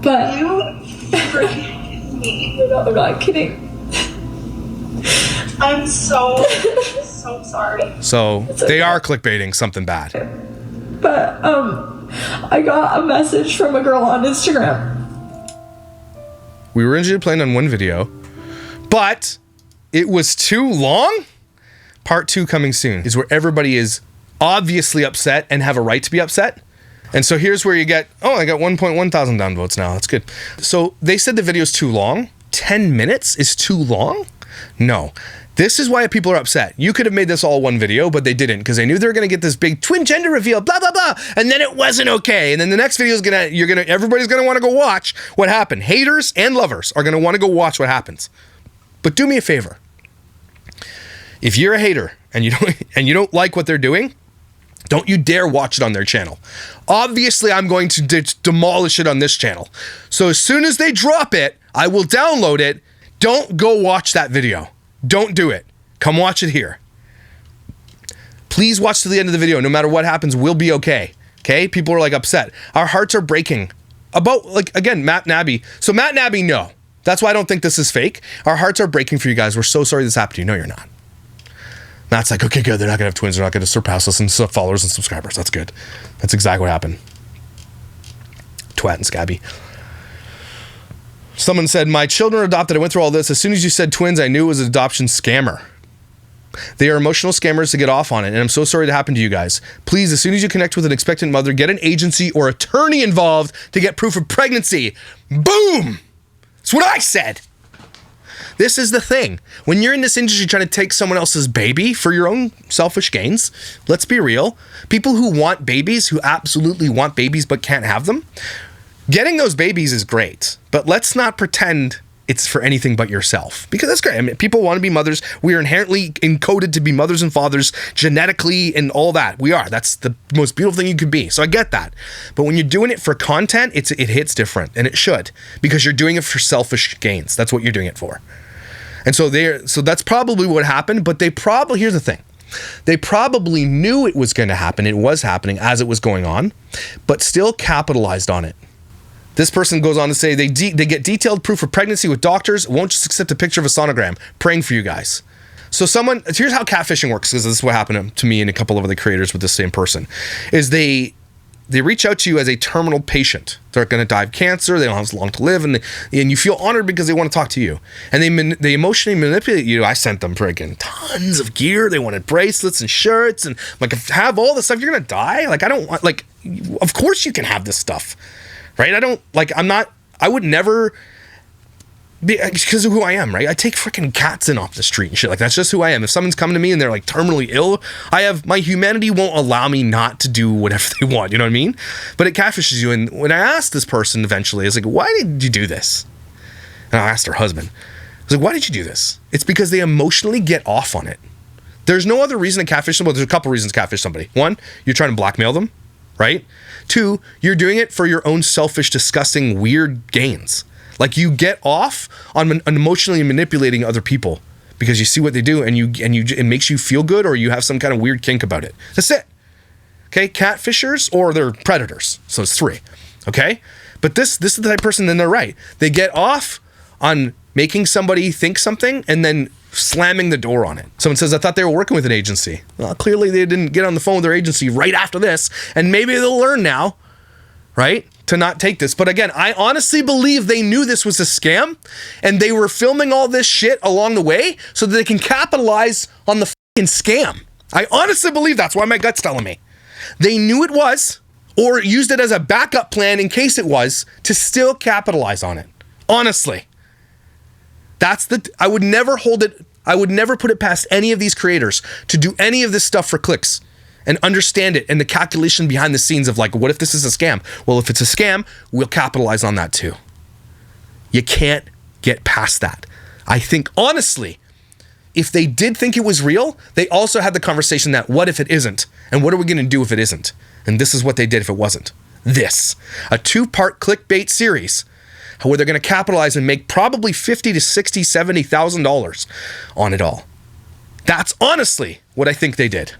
But Me. I'm not kidding. I'm so sorry. So they are clickbaiting something bad. But I got a message from a girl on Instagram. We were originally planning on one video, but it was too long. Part 2 coming soon is where everybody is obviously upset and have a right to be upset. And so here's where you get, I got 1.1 thousand downvotes now. That's good. So they said the video is too long. 10 minutes is too long? No. This is why people are upset. You could have made this all one video, but they didn't because they knew they were going to get this big twin gender reveal, blah, blah, blah. And then it wasn't okay. And then the next video is everybody's going to want to go watch what happened. Haters and lovers are going to want to go watch what happens. But do me a favor. If you're a hater and you don't like what they're doing, don't you dare watch it on their channel. Obviously, I'm going to demolish it on this channel. So as soon as they drop it, I will download it. Don't go watch that video. Don't do it. Come watch it here. Please watch to the end of the video. No matter what happens, we'll be okay. Okay? People are like upset. Our hearts are breaking. About, like, again, Matt and Abby. So Matt and Abby know. That's why I don't think this is fake. Our hearts are breaking for you guys. We're so sorry this happened to you. No, you're not. Matt's like, okay, good. They're not going to have twins. They're not going to surpass us in followers and subscribers. That's good. That's exactly what happened. Twat and Scabby. Someone said, my children are adopted. I went through all this. As soon as you said twins, I knew it was an adoption scammer. They are emotional scammers to get off on it, and I'm so sorry it happened to you guys. Please, as soon as you connect with an expectant mother, get an agency or attorney involved to get proof of pregnancy. Boom! That's what I said. This is the thing. When you're in this industry trying to take someone else's baby for your own selfish gains, let's be real. People who want babies, who absolutely want babies but can't have them, getting those babies is great, but let's not pretend it's for anything but yourself, because that's great. I mean, people want to be mothers. We are inherently encoded to be mothers and fathers genetically and all that. We are. That's the most beautiful thing you could be. So I get that. But when you're doing it for content, it hits different, and it should, because you're doing it for selfish gains. That's what you're doing it for. And so that's probably what happened, but here's the thing. They probably knew it was going to happen. It was happening as it was going on, but still capitalized on it. This person goes on to say they get detailed proof of pregnancy with doctors, won't just accept a picture of a sonogram. Praying for you guys. So here's how catfishing works, because this is what happened to me and a couple of other creators with the same person, is they reach out to you as a terminal patient. They're going to die of cancer. They don't have as long to live. And you feel honored because they want to talk to you. And they emotionally manipulate you. I sent them freaking tons of gear. They wanted bracelets and shirts. And like, have all this stuff, you're going to die? Like, I don't want, like, of course you can have this stuff. Right? I would never, because of who I am, right? I take freaking cats in off the street and shit. Like, that's just who I am. If someone's coming to me and they're like terminally ill, my humanity won't allow me not to do whatever they want. You know what I mean? But it catfishes you. And when I asked this person eventually, I was like, why did you do this? And I asked her husband, I was like, why did you do this? It's because they emotionally get off on it. There's no other reason to catfish somebody. There's a couple reasons to catfish somebody. One, you're trying to blackmail them, right? Two, you're doing it for your own selfish, disgusting, weird gains. Like, you get off on emotionally manipulating other people because you see what they do and it makes you feel good, or you have some kind of weird kink about it. That's it. Okay, catfishers, or they're predators. So it's three. Okay, but this is the type of person. Then they're right. They get off on making somebody think something and then slamming the door on it. Someone says, I thought they were working with an agency. Well, clearly they didn't get on the phone with their agency right after this, and maybe they'll learn now, right, to not take this. But again, I honestly believe they knew this was a scam, and they were filming all this shit along the way so that they can capitalize on the fucking scam. I honestly believe that's why my gut's telling me. They knew it was, or used it as a backup plan in case it was, to still capitalize on it. Honestly. I would never put it past any of these creators to do any of this stuff for clicks and understand it and the calculation behind the scenes of, like, what if this is a scam? Well, if it's a scam, we'll capitalize on that too. You can't get past that. I think, honestly, if they did think it was real, they also had the conversation that, what if it isn't? And what are we going to do if it isn't? And this is what they did if it wasn't. This. A 2-part clickbait series where they're going to capitalize and make probably $50,000 to $60,000, $70,000 on it all. That's honestly what I think they did.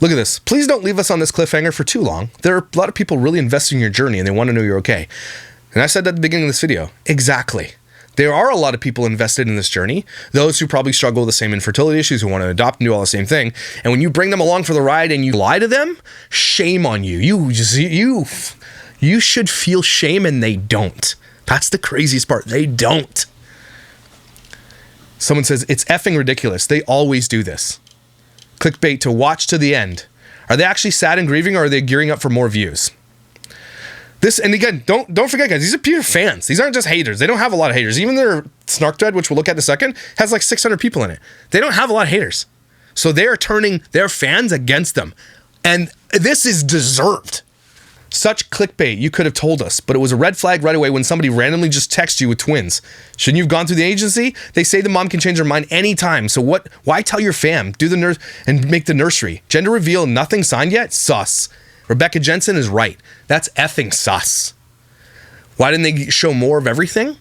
Look at this. Please don't leave us on this cliffhanger for too long. There are a lot of people really investing in your journey and they want to know you're okay. And I said that at the beginning of this video. Exactly. There are a lot of people invested in this journey. Those who probably struggle with the same infertility issues, who want to adopt and do all the same thing. And when you bring them along for the ride and you lie to them, shame on you. You should feel shame, and they don't. That's the craziest part. They don't. Someone says, it's effing ridiculous. They always do this. Clickbait to watch to the end. Are they actually sad and grieving, or are they gearing up for more views? This, and again, don't forget, guys, these are pure fans. These aren't just haters. They don't have a lot of haters. Even their snark thread, which we'll look at in a second, has like 600 people in it. They don't have a lot of haters. So they are turning their fans against them. And this is deserved. Such clickbait, you could have told us, but it was a red flag right away when somebody randomly just texts you with twins. Shouldn't you have gone through the agency? They say the mom can change her mind anytime. So why tell your fam? Do the nurse and make the nursery. Gender reveal, nothing signed yet? Sus. Rebecca Jensen is right. That's effing sus. Why didn't they show more of everything?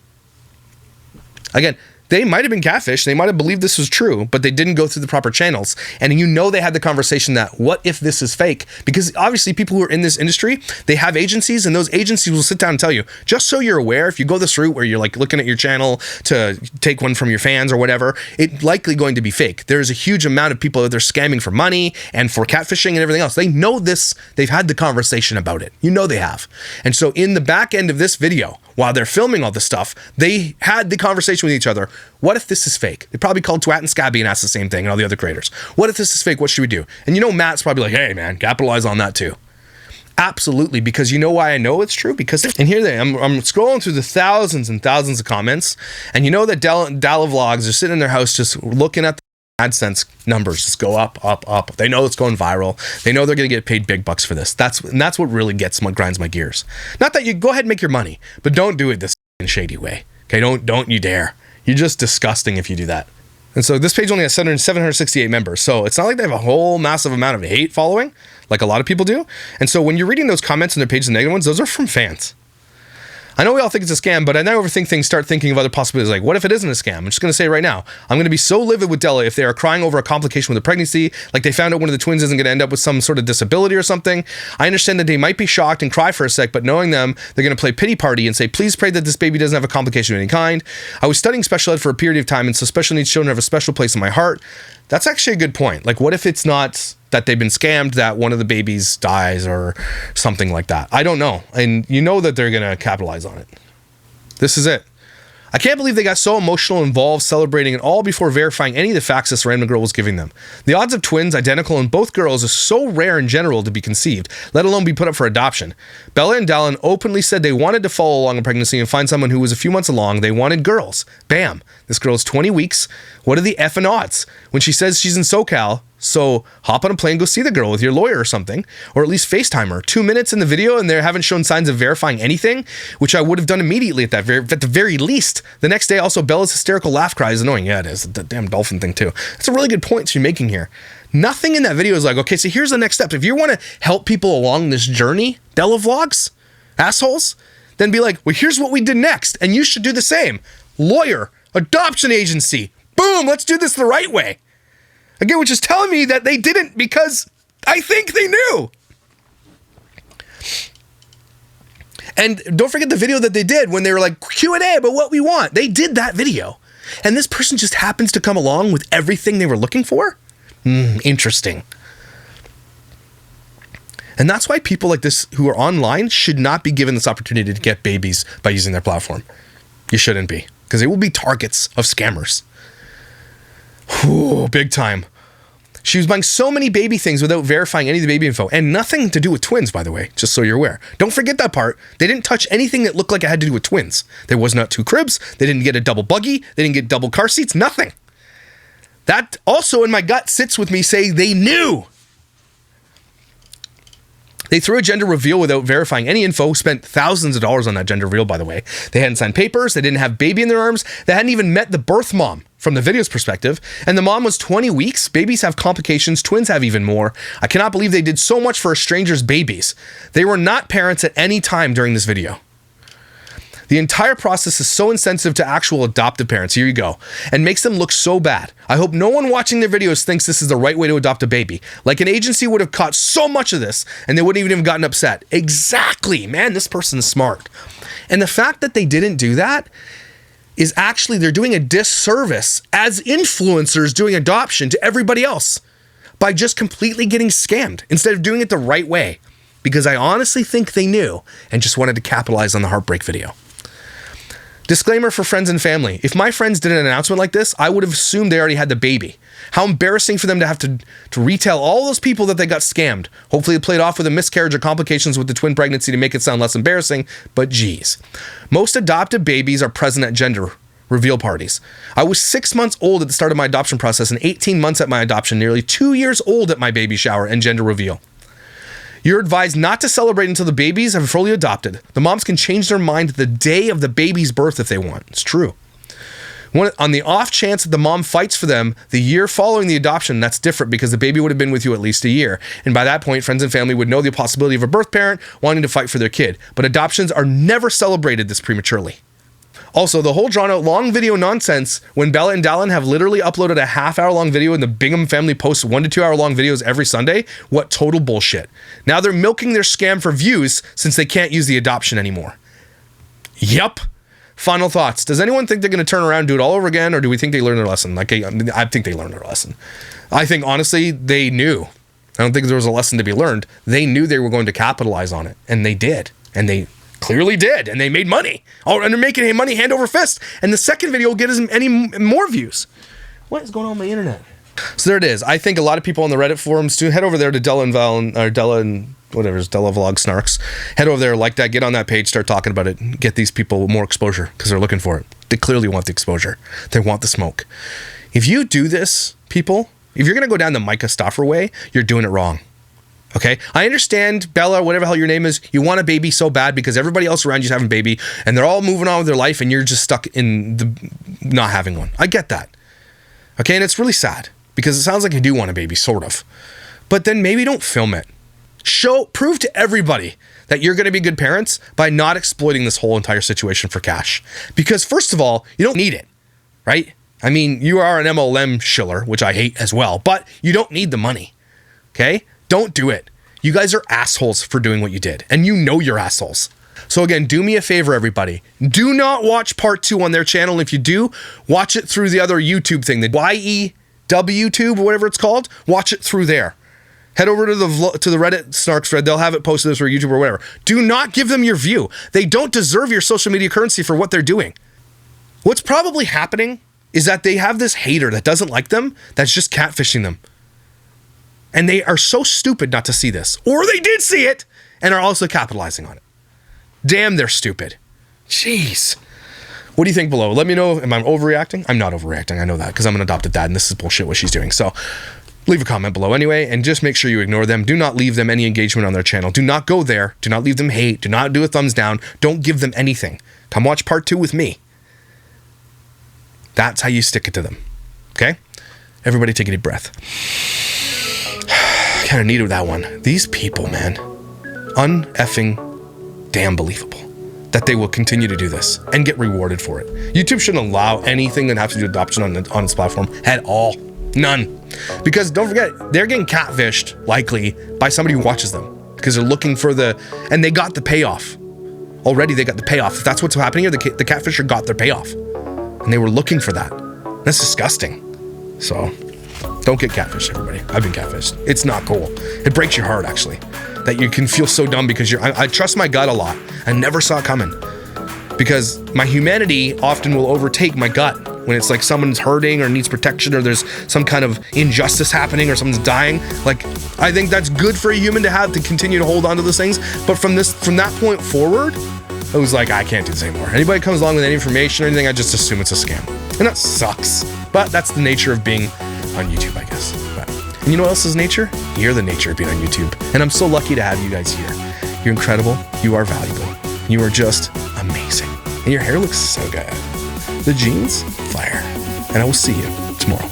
Again, they might have been catfish. They might have believed this was true, but they didn't go through the proper channels. And you know they had the conversation that, what if this is fake? Because obviously people who are in this industry, they have agencies, and those agencies will sit down and tell you, just so you're aware, if you go this route where you're like looking at your channel to take one from your fans or whatever, it's likely going to be fake. There's a huge amount of people that they're scamming for money and for catfishing and everything else. They know this. They've had the conversation about it. You know they have. And so in the back end of this video, while they're filming all this stuff, they had the conversation with each other. What if this is fake? They probably called Twat and Scabby and asked the same thing, and all the other creators. What if this is fake? What should we do? And you know Matt's probably like, hey man, capitalize on that too. Absolutely, because you know why I know it's true? Because, and here I'm scrolling through the thousands and thousands of comments, and you know that Della vlogs are sitting in their house just looking at the AdSense numbers just go up, up, up. They know it's going viral. They know they're going to get paid big bucks for this. That's what really grinds my gears. Not that you go ahead and make your money, but don't do it this shady way. Okay, don't you dare. You're just disgusting if you do that. And so this page only has 768 members. So it's not like they have a whole massive amount of hate following like a lot of people do. And so when you're reading those comments on their page, the negative ones, those are from fans. I know we all think it's a scam, but I now overthink things, start thinking of other possibilities. Like, what if it isn't a scam? I'm just going to say it right now. I'm going to be so livid with Della if they are crying over a complication with a pregnancy, like they found out one of the twins isn't going to end up with some sort of disability or something. I understand that they might be shocked and cry for a sec, but knowing them, they're going to play pity party and say, please pray that this baby doesn't have a complication of any kind. I was studying special ed for a period of time, and so special needs children have a special place in my heart. That's actually a good point. Like, what if it's not that they've been scammed, that one of the babies dies or something like that? I don't know. And you know that they're going to capitalize on it. This is it. I can't believe they got so emotional, involved, celebrating it all before verifying any of the facts this random girl was giving them. The odds of twins identical in both girls is so rare in general to be conceived, let alone be put up for adoption. Bella and Dallin openly said they wanted to follow along in pregnancy and find someone who was a few months along. They wanted girls. Bam. This girl is 20 weeks. What are the effing odds? When she says she's in SoCal, so hop on a plane, go see the girl with your lawyer or something, or at least FaceTime her. 2 minutes in the video and they haven't shown signs of verifying anything, which I would have done immediately at the very least. The next day, also, Bella's hysterical laugh cry is annoying. Yeah, it is. The damn dolphin thing too. That's a really good point she's making here. Nothing in that video is like, okay, so here's the next step. If you want to help people along this journey, Della vlogs, assholes, then be like, well, here's what we did next, and you should do the same. Lawyer, adoption agency, boom, let's do this the right way. Again, which is telling me that they didn't because I think they knew. And don't forget the video that they did when they were like, Q&A about what we want. They did that video. And this person just happens to come along with everything they were looking for? Interesting. And that's why people like this who are online should not be given this opportunity to get babies by using their platform. You shouldn't be, because they will be targets of scammers. Ooh, big time. She was buying so many baby things without verifying any of the baby info, and nothing to do with twins, by the way, just so you're aware. Don't forget that part. They didn't touch anything that looked like it had to do with twins. There was not 2 cribs. They didn't get a double buggy. They didn't get double car seats. Nothing. That also in my gut sits with me saying they knew. They threw a gender reveal without verifying any info, spent thousands of dollars on that gender reveal, by the way. They hadn't signed papers. They didn't have baby in their arms. They hadn't even met the birth mom from the video's perspective. And the mom was 20 weeks. Babies have complications. Twins have even more. I cannot believe they did so much for a stranger's babies. They were not parents at any time during this video. The entire process is so insensitive to actual adoptive parents, here you go, and makes them look so bad. I hope no one watching their videos thinks this is the right way to adopt a baby. Like an agency would have caught so much of this and they wouldn't even have gotten upset. Exactly, man, this person's smart. And the fact that they didn't do that is actually, they're doing a disservice as influencers doing adoption to everybody else by just completely getting scammed instead of doing it the right way. Because I honestly think they knew and just wanted to capitalize on the heartbreak video. Disclaimer for friends and family. If my friends did an announcement like this, I would have assumed they already had the baby. How embarrassing for them to have to retell all those people that they got scammed. Hopefully it played off with a miscarriage or complications with the twin pregnancy to make it sound less embarrassing, but geez. Most adopted babies are present at gender reveal parties. I was 6 months old at the start of my adoption process and 18 months at my adoption, nearly 2 years old at my baby shower and gender reveal. You're advised not to celebrate until the babies have fully adopted. The moms can change their mind the day of the baby's birth if they want. It's true. On the off chance that the mom fights for them the year following the adoption, that's different because the baby would have been with you at least a year. And by that point, friends and family would know the possibility of a birth parent wanting to fight for their kid. But adoptions are never celebrated this prematurely. Also, the whole drawn out long video nonsense when Bella and Della have literally uploaded a half-hour-long video and the Bingham family posts 1 to 2 hour long videos every Sunday. What total bullshit. Now they're milking their scam for views since they can't use the adoption anymore. Yup. Final thoughts. Does anyone think they're going to turn around and do it all over again, or do we think they learned their lesson? I think they learned their lesson. I think, honestly, they knew. I don't think there was a lesson to be learned. They knew they were going to capitalize on it, and they did. And they clearly did, and they made money. Oh, and they're making money hand over fist. And the second video will get us any more views. What is going on with my internet? So there it is. I think a lot of people on the Reddit forums too. Head over there to Della and Della Vlog Snarks. Head over there, like that, get on that page, start talking about it, get these people more exposure because they're looking for it. They clearly want the exposure. They want the smoke. If you do this, people, if you're going to go down the Micah Stauffer way, you're doing it wrong. Okay, I understand, Bella, whatever the hell your name is, you want a baby so bad because everybody else around you is having a baby and they're all moving on with their life and you're just stuck in the not having one. I get that. Okay, and it's really sad because it sounds like you do want a baby, sort of. But then maybe don't film it. Prove to everybody that you're going to be good parents by not exploiting this whole entire situation for cash. Because first of all, you don't need it, right? I mean, you are an MLM shiller, which I hate as well, but you don't need the money, okay? Don't do it. You guys are assholes for doing what you did, and you know you're assholes. So again, do me a favor, everybody. Do not watch part 2 on their channel. If you do, watch it through the other YouTube thing, the YEWTube or whatever it's called. Watch it through there. Head over to the Reddit Snarks thread. They'll have it posted this or YouTube or whatever. Do not give them your view. They don't deserve your social media currency for what they're doing. What's probably happening is that they have this hater that doesn't like them that's just catfishing them. And they are so stupid not to see this. Or they did see it and are also capitalizing on it. Damn, they're stupid. Jeez. What do you think below? Let me know. Am I overreacting? I'm not overreacting. I know that because I'm an adopted dad and this is bullshit what she's doing. So leave a comment below anyway and just make sure you ignore them. Do not leave them any engagement on their channel. Do not go there. Do not leave them hate. Do not do a thumbs down. Don't give them anything. Come watch part 2 with me. That's how you stick it to them. Okay? Everybody take a deep breath. Kind of needed that one. These people, man, un-effing damn believable that they will continue to do this and get rewarded for it. YouTube shouldn't allow anything that has to do with adoption on its platform at all. None. Because don't forget, they're getting catfished, likely, by somebody who watches them because they're looking for and they got the payoff. Already they got the payoff. If that's what's happening here, the catfisher got their payoff. And they were looking for that. That's disgusting. So don't get catfished, everybody. I've been catfished. It's not cool. It breaks your heart, actually, that you can feel so dumb because I trust my gut a lot. I never saw it coming because my humanity often will overtake my gut when it's like someone's hurting or needs protection or there's some kind of injustice happening or someone's dying. Like, I think that's good for a human to have to continue to hold on to those things. But from that point forward, it was like, I can't do this anymore. Anybody comes along with any information or anything, I just assume it's a scam. And that sucks. But that's the nature of being on YouTube, I guess. And you know what else is nature? You're the nature of being on YouTube. And I'm so lucky to have you guys here. You're incredible. You are valuable. You are just amazing. And your hair looks so good. The jeans, fire. And I will see you tomorrow.